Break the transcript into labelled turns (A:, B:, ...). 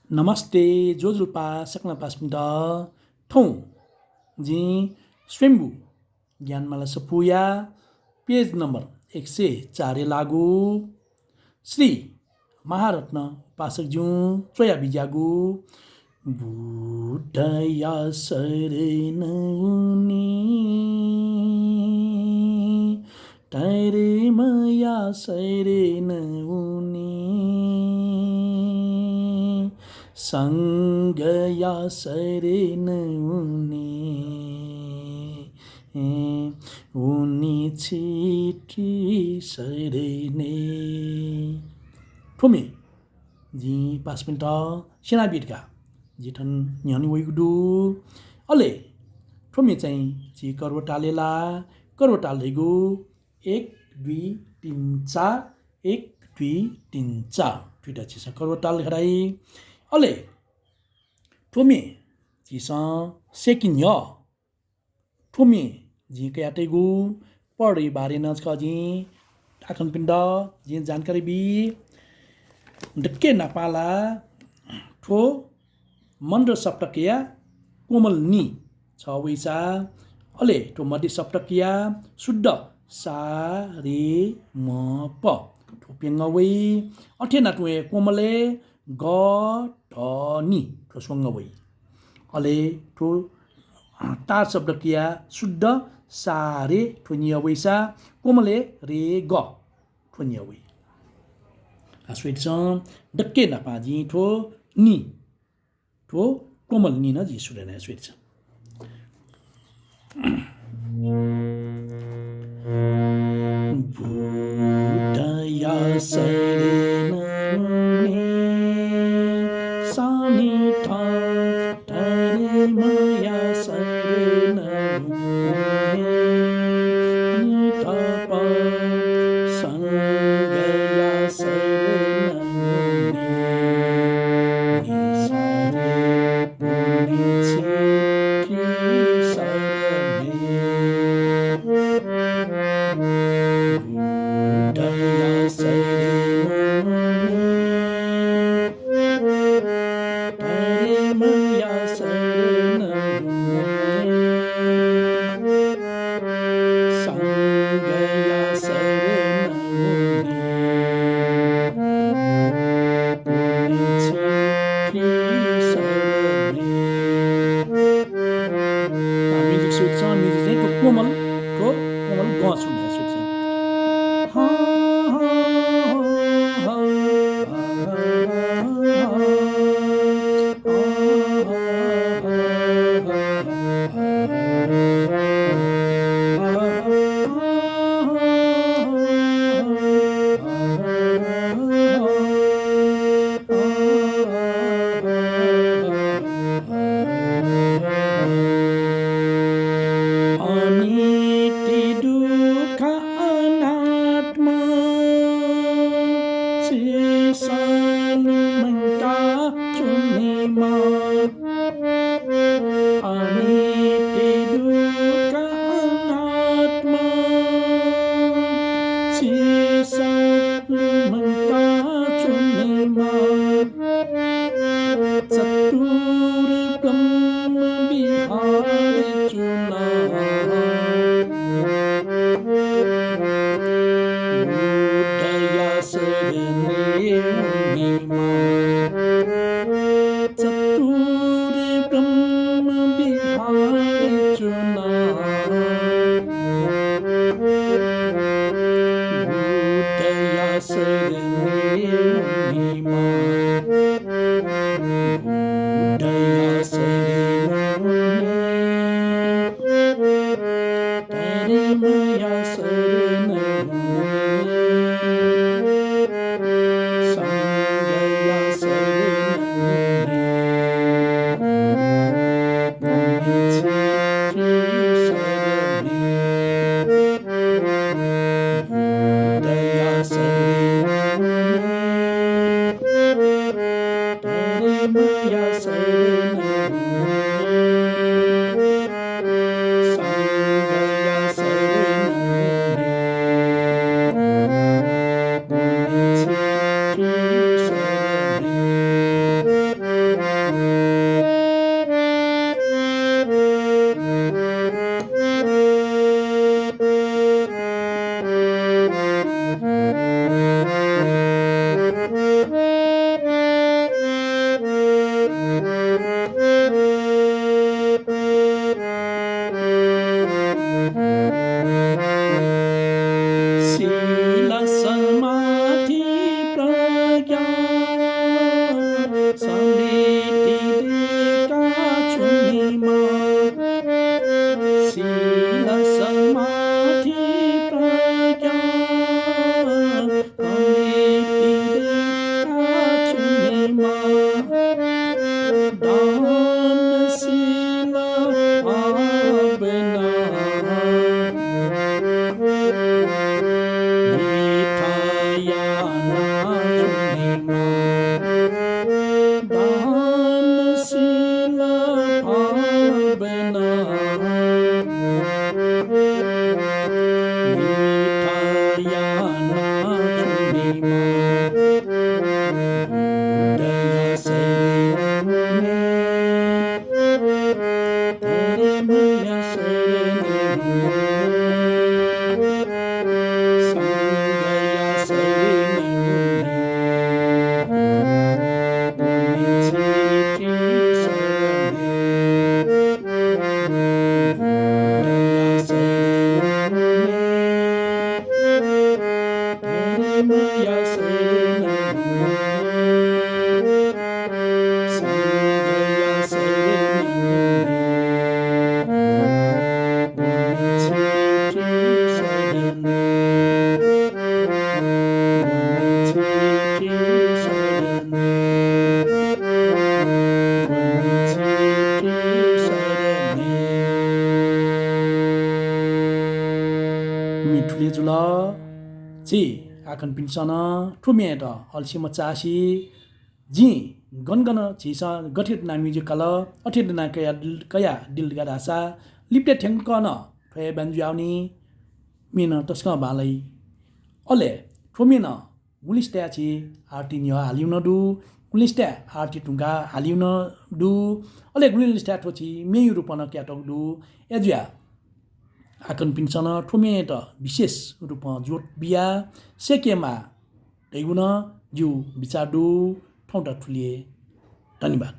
A: नमस्ते जोजुल्पा सक्न पास्मिन्ट ठौँ जी Swayambhu ज्ञानमाला सपुया page number 104 लागू श्री महारत्न उपासकज्यू चोया बिजागु बुद्धया शरण उनी तारे मया शरण उनी संगया शरण उनी छिटी शरणे ठुमे जी 5 मिनट सेना बिटका जिठन न्यानी वैगुडु अले ठुमे चाहिँ जी करवटालेला करवटालेगु 1 2 3 4 1 2 3 4 दुईटा चिज करवटाल खराई अले ठुमे चिसा सेकिन य ठुमे जी कयाटेगु पढी बारे नच जी आखन पिण्ड जी जानकारी बी डक्के नपाला ठो मन्द सप्तकिया कोमल नि छ वैसा अले ठो मध्य सप्तकिया शुद्ध सा रे म प ठो पेङ्गवै अठेना टुए कोमले ग ठ नि ठो स्वङ्गवै अले ठो तार शब्दकिया शुद्ध सा रे ठो निय वैसा कोमले रे ग ठो निय वै स्वेट डक्के नपाजी ठो नि ठो कोमल नि न जी सुरेन स्वेट बुद्धया शरण उनी सामी तारे मया शरण उनी तप संगया शरण उनी निसारे उनी छिटी शरणे बुद्धया शरण उनी तारे मया शरण उनी संगया शरण उनी छिटी शरणे म्युजिक स्विट छ म्युजिक चाहिँ त्यो कोमल ग सुन्ने स्विट छ अनिति दुःख अनात्मा चिसनुमन्ता चुनिमा अनिति दुःख अनात्मा चिसनुमन्ता चुनिमा चतुर ब्रह्म विहार चुना बुद्धया शरणे उनीमा चतुर ब्रह्म विहार चुना बुद्धया शरणे उनीमा बुद्धया शरण तारे मया शरण संगया शरण उनी छिटी शरणे बुद्धया शरण तारे मया शरण संगया शरण उनी छिटी शरणे 지 아칸 빈서나 투미에다 얼시마 짜시 जी गनगन छिसा गठित नामी जे कल अठित ना कया दिल गदासा लिप्टे ठेंकन फे बन्जुआउनी मिन तस्का बालै अले ठोमिन गुलिस्टा छि आर्टी न्य हालिउन दु गुलिस्टा आर्टी टुंगा हालिउन दु अले गुलिस्टा ठोछि मेयु रूपन क्याटक दु एजुया आकन पिन्सन ठोमेट विशेष रूप जोट बिया सेकेमा दैगुन जु विचार दु ठाउँटा ठुलिए धन्यवाद।